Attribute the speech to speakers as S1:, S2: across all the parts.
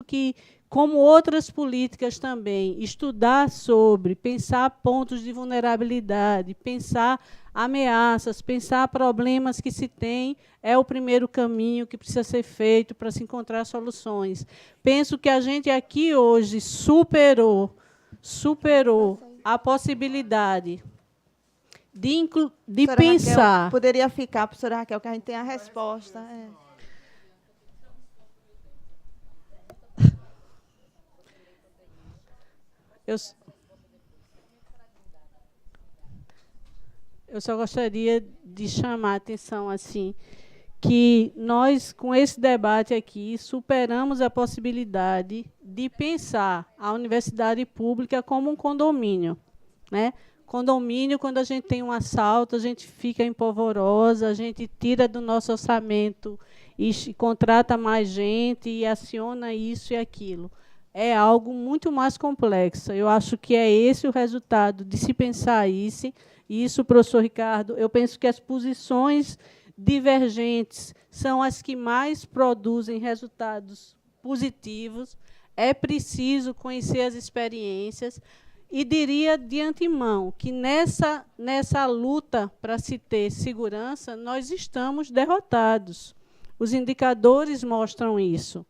S1: que, como outras políticas também, estudar sobre, pensar pontos de vulnerabilidade, pensar ameaças, pensar problemas que se tem, é o primeiro caminho que precisa ser feito para se encontrar soluções. Penso que a gente aqui hoje superou a possibilidade de pensar...
S2: Raquel, poderia ficar, professora Raquel, que a gente tem a resposta.
S1: Eu só gostaria de chamar a atenção assim, que nós, com esse debate aqui, superamos a possibilidade de pensar a universidade pública como um condomínio, né? Condomínio, quando a gente tem um assalto, a gente fica empolvorosa, a gente tira do nosso orçamento e contrata mais gente e aciona isso e aquilo. É algo muito mais complexo. Eu acho que é esse o resultado de se pensar isso, professor Ricardo. Eu penso que as posições divergentes são as que mais produzem resultados positivos. É preciso conhecer as experiências. E diria de antemão que, nessa luta para se ter segurança, nós estamos derrotados. Os indicadores mostram isso.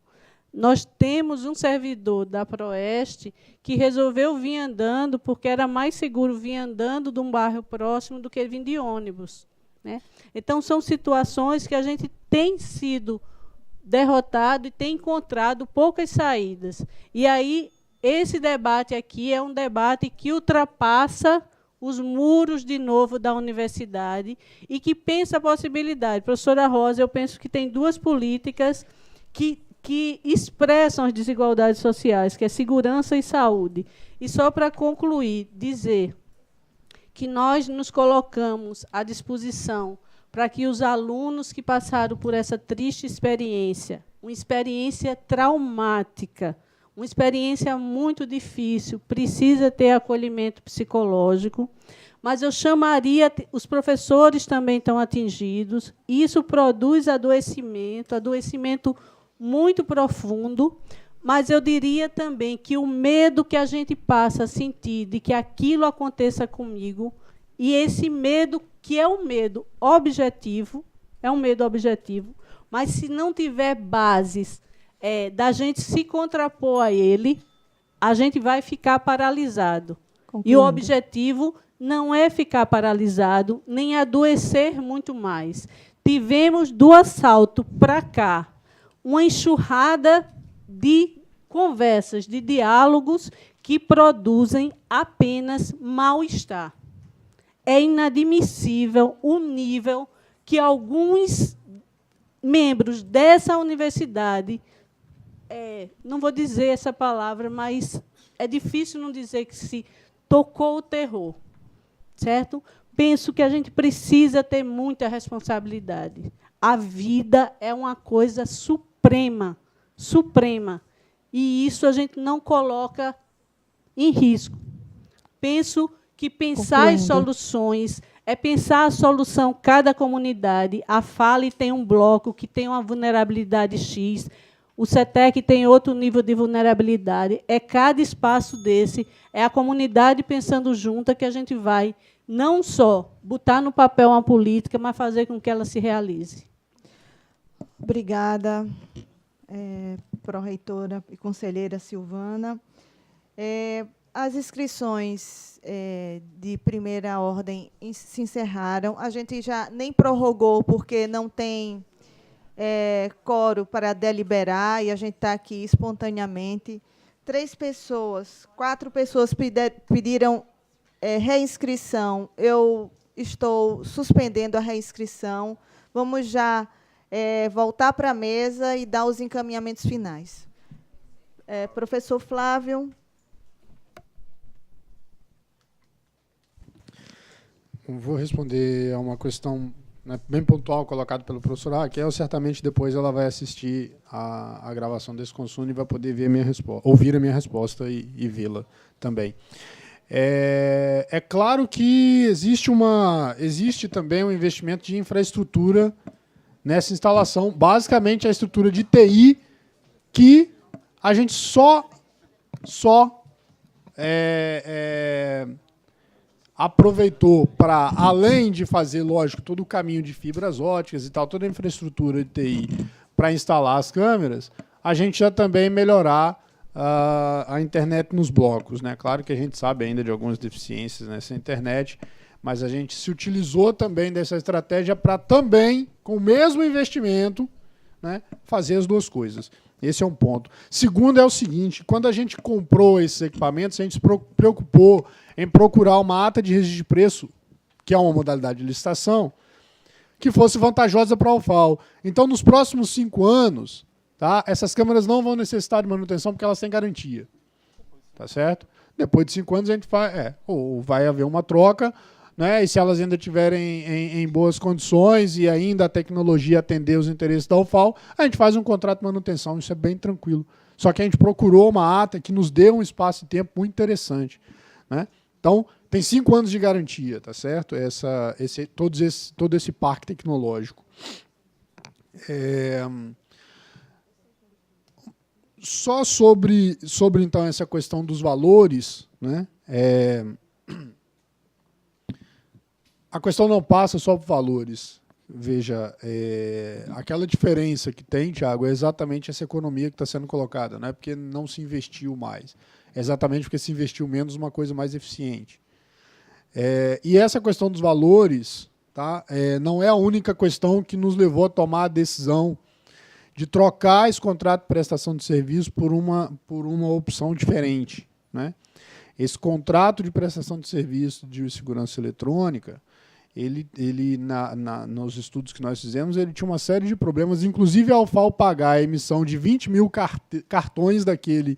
S1: Nós temos um servidor da Proeste que resolveu vir andando, porque era mais seguro vir andando de um bairro próximo do que vir de ônibus, né? Então, são situações que a gente tem sido derrotado e tem encontrado poucas saídas. E aí, esse debate aqui é um debate que ultrapassa os muros, de novo, da universidade e que pensa a possibilidade. Professora Rosa, eu penso que tem duas políticas que expressam as desigualdades sociais, que é segurança e saúde. E, só para concluir, dizer que nós nos colocamos à disposição para que os alunos que passaram por essa triste experiência, uma experiência traumática, uma experiência muito difícil, precisa ter acolhimento psicológico, mas eu chamaria, os professores também estão atingidos, isso produz adoecimento muito profundo, mas eu diria também que o medo que a gente passa a sentir de que aquilo aconteça comigo, e esse medo, que é um medo objetivo, mas se não tiver bases da gente se contrapor a ele, a gente vai ficar paralisado. Concluindo. E o objetivo não é ficar paralisado, nem adoecer muito mais. Tivemos, do assalto para cá, uma enxurrada de conversas, de diálogos que produzem apenas mal-estar. É inadmissível o nível que alguns membros dessa universidade, não vou dizer essa palavra, mas é difícil não dizer que se tocou o terror, certo? Penso que a gente precisa ter muita responsabilidade. A vida é uma coisa suprema, e isso a gente não coloca em risco. Penso que pensar em soluções é pensar a solução cada comunidade. A FALE tem um bloco que tem uma vulnerabilidade X, o CETEC tem outro nível de vulnerabilidade. É cada espaço desse, é a comunidade pensando junta que a gente vai não só botar no papel uma política, mas fazer com que ela se realize.
S2: Obrigada, pró-reitora e conselheira Silvana. As inscrições de primeira ordem se encerraram. A gente já nem prorrogou, porque não tem quórum para deliberar, e a gente está aqui espontaneamente. 4 pessoas pediram reinscrição. Eu estou suspendendo a reinscrição. Vamos já voltar para a mesa e dar os encaminhamentos finais. Professor Flávio.
S3: Vou responder a uma questão, né, bem pontual colocada pelo professor Raquel. Certamente depois ela vai assistir a gravação desse consumo e vai poder ver ouvir a minha resposta e vê-la também. É claro que existe também um investimento de infraestrutura nessa instalação, basicamente a estrutura de TI, que a gente só aproveitou para, além de fazer, lógico, todo o caminho de fibras óticas e tal, toda a infraestrutura de TI para instalar as câmeras, a gente já também melhorar a internet nos blocos, né? Claro que a gente sabe ainda de algumas deficiências nessa internet, mas a gente se utilizou também dessa estratégia para também, com o mesmo investimento, né, fazer as duas coisas. Esse é um ponto. Segundo é o seguinte, quando a gente comprou esses equipamentos, a gente se preocupou em procurar uma ata de registro de preço, que é uma modalidade de licitação, que fosse vantajosa para a UFAL. Então, nos próximos 5 anos, tá, essas câmeras não vão necessitar de manutenção porque elas têm garantia. Tá certo? Depois de 5 anos, a gente ou vai haver uma troca, né, e se elas ainda estiverem em boas condições e ainda a tecnologia atender os interesses da UFAL, a gente faz um contrato de manutenção, isso é bem tranquilo. Só que a gente procurou uma ata que nos dê um espaço de tempo muito interessante, né? Então, tem 5 anos de garantia, tá certo? Todo esse parque tecnológico. Só sobre então, essa questão dos valores, né? A questão não passa só por valores. Veja, aquela diferença que tem, Thiago, é exatamente essa economia que está sendo colocada. Não é porque não se investiu mais. É exatamente porque se investiu menos uma coisa mais eficiente. E essa questão dos valores, tá, não é a única questão que nos levou a tomar a decisão de trocar esse contrato de prestação de serviço por uma opção diferente, né? Esse contrato de prestação de serviço de segurança eletrônica, nos estudos que nós fizemos, ele tinha uma série de problemas, inclusive a UFAL pagar a emissão de 20 mil cartões daquele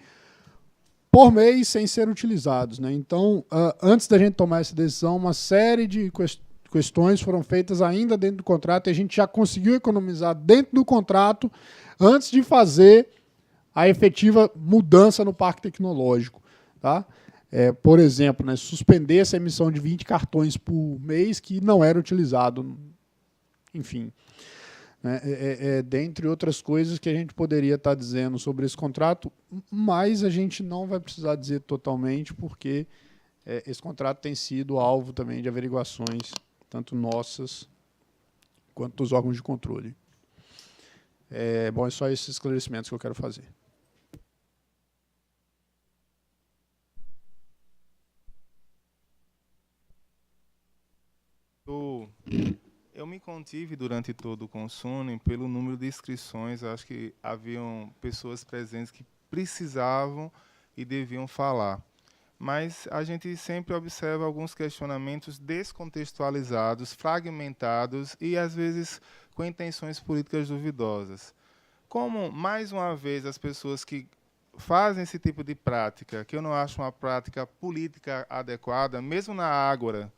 S3: por mês sem ser utilizados, né? Então, antes da gente tomar essa decisão, uma série de questões foram feitas ainda dentro do contrato e a gente já conseguiu economizar dentro do contrato antes de fazer a efetiva mudança no parque tecnológico, tá? Por exemplo, né, suspender essa emissão de 20 cartões por mês que não era utilizado, enfim. Né, dentre outras coisas que a gente poderia estar dizendo sobre esse contrato, mas a gente não vai precisar dizer totalmente, porque esse contrato tem sido alvo também de averiguações, tanto nossas quanto dos órgãos de controle. Bom, é só esses esclarecimentos que eu quero fazer.
S4: Eu me contive durante todo o Consune pelo número de inscrições. Acho que haviam pessoas presentes que precisavam e deviam falar. Mas a gente sempre observa alguns questionamentos descontextualizados, fragmentados e, às vezes, com intenções políticas duvidosas. Como, mais uma vez, as pessoas que fazem esse tipo de prática, que eu não acho uma prática política adequada, mesmo na Ágora,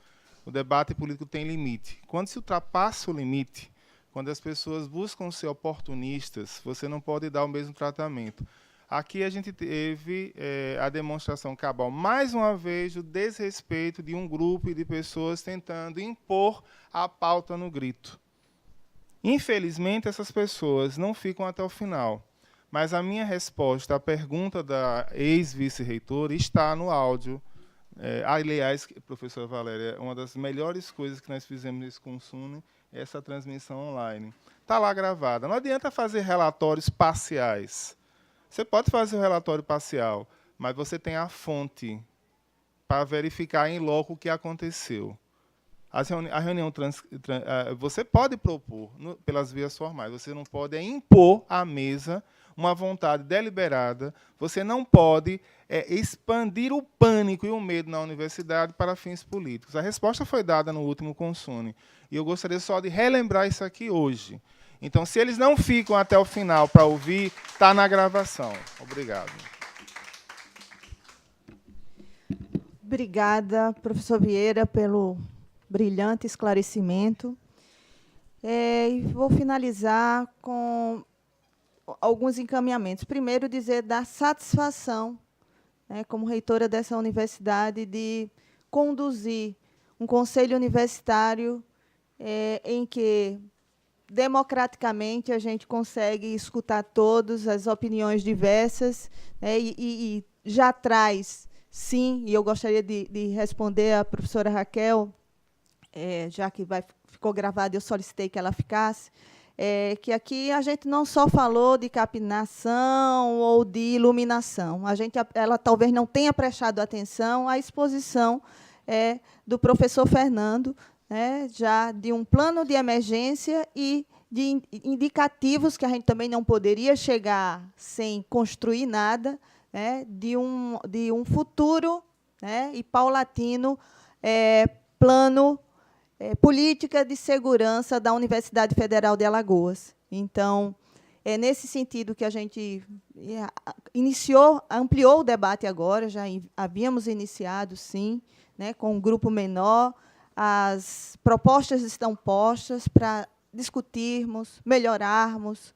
S4: o debate político tem limite. Quando se ultrapassa o limite, quando as pessoas buscam ser oportunistas, você não pode dar o mesmo tratamento. Aqui a gente teve a demonstração cabal, mais uma vez, do desrespeito de um grupo de pessoas tentando impor a pauta no grito. Infelizmente, essas pessoas não ficam até o final. Mas a minha resposta à pergunta da ex-vice-reitora está no áudio. Aliás, professora Valéria, uma das melhores coisas que nós fizemos nesse Consune é essa transmissão online. Está lá gravada. Não adianta fazer relatórios parciais. Você pode fazer o relatório parcial, mas você tem a fonte para verificar em loco o que aconteceu. A reunião você pode propor pelas vias formais, você não pode impor à mesa uma vontade deliberada, você não pode expandir o pânico e o medo na universidade para fins políticos. A resposta foi dada no último Consune, e eu gostaria só de relembrar isso aqui hoje. Então, se eles não ficam até o final para ouvir, está na gravação. Obrigado.
S2: Obrigada, professor Vieira, pelo brilhante esclarecimento. E vou finalizar com alguns encaminhamentos. Primeiro, dizer da satisfação, né, como reitora dessa universidade, de conduzir um conselho universitário em que democraticamente a gente consegue escutar todos, as opiniões diversas, né, e já traz, sim, e eu gostaria de responder à professora Raquel, já que ficou gravado, eu solicitei que ela ficasse, que aqui a gente não só falou de capinação ou de iluminação. Ela talvez não tenha prestado atenção à exposição do professor Fernando, né, já de um plano de emergência e de indicativos que a gente também não poderia chegar sem construir nada, né, de um futuro, né, e paulatino plano, política de segurança da Universidade Federal de Alagoas. Então, é nesse sentido que a gente ampliou o debate agora, já havíamos iniciado, sim, né, com um grupo menor. As propostas estão postas para discutirmos, melhorarmos,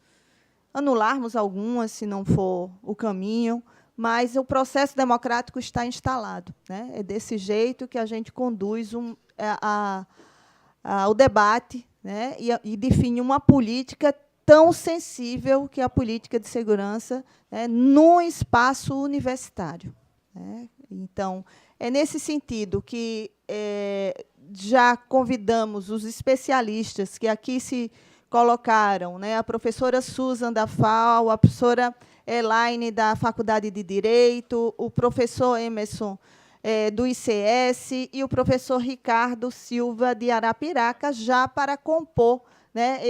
S2: anularmos algumas, se não for o caminho, mas o processo democrático está instalado, né? É desse jeito que a gente conduz o debate, né, e define uma política tão sensível que é a política de segurança, né, no espaço universitário, né? Então, é nesse sentido que já convidamos os especialistas que aqui se colocaram, né, a professora Susan da FAO, a professora Elaine da Faculdade de Direito, o professor Emerson do ICS e o professor Ricardo Silva de Arapiraca, já para compor, né,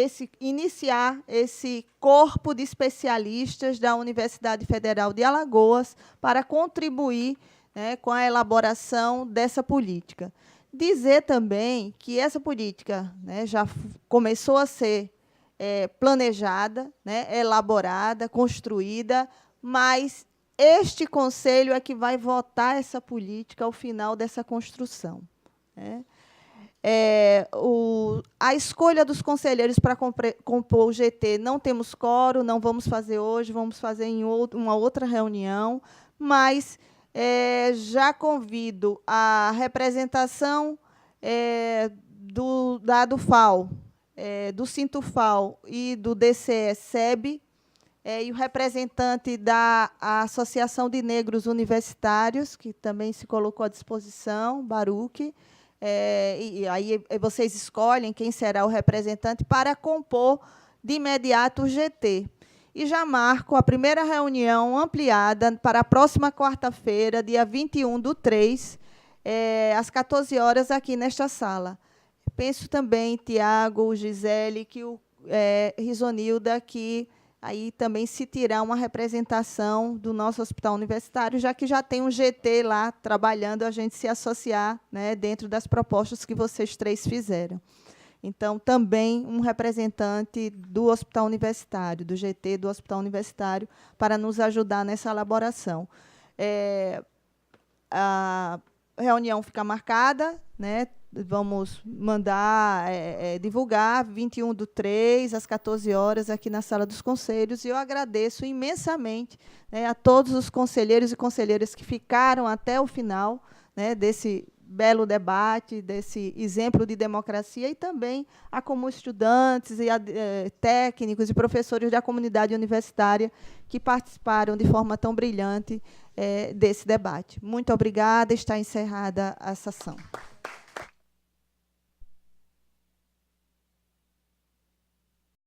S2: iniciar esse corpo de especialistas da Universidade Federal de Alagoas para contribuir, né, com a elaboração dessa política. Dizer também que essa política, né, já começou a ser planejada, né, elaborada, construída, mas este conselho é que vai votar essa política ao final dessa construção, né? A escolha dos conselheiros para compor o GT, não temos quórum, não vamos fazer hoje, vamos fazer em uma outra reunião, mas já convido a representação do FAO, do Sintufal e do DCE-SEB, e o representante da Associação de Negros Universitários, que também se colocou à disposição, Baruque, e aí vocês escolhem quem será o representante para compor de imediato o GT. E já marco a primeira reunião ampliada para a próxima quarta-feira, dia 21/3, às 14 horas, aqui nesta sala. Penso também, Tiago, Gisele, que o Risonilda, que aí também se tirar uma representação do nosso hospital universitário, já que já tem um GT lá trabalhando, a gente se associar, né, dentro das propostas que vocês três fizeram. Então, também um representante do hospital universitário, do GT do hospital universitário, para nos ajudar nessa elaboração. A reunião fica marcada, né? Vamos mandar divulgar 21/3, às 14 horas, aqui na Sala dos Conselhos, e eu agradeço imensamente, né, a todos os conselheiros e conselheiras que ficaram até o final, né, desse belo debate, desse exemplo de democracia, e também a como estudantes, e técnicos e professores da comunidade universitária que participaram de forma tão brilhante desse debate. Muito obrigada, está encerrada a sessão.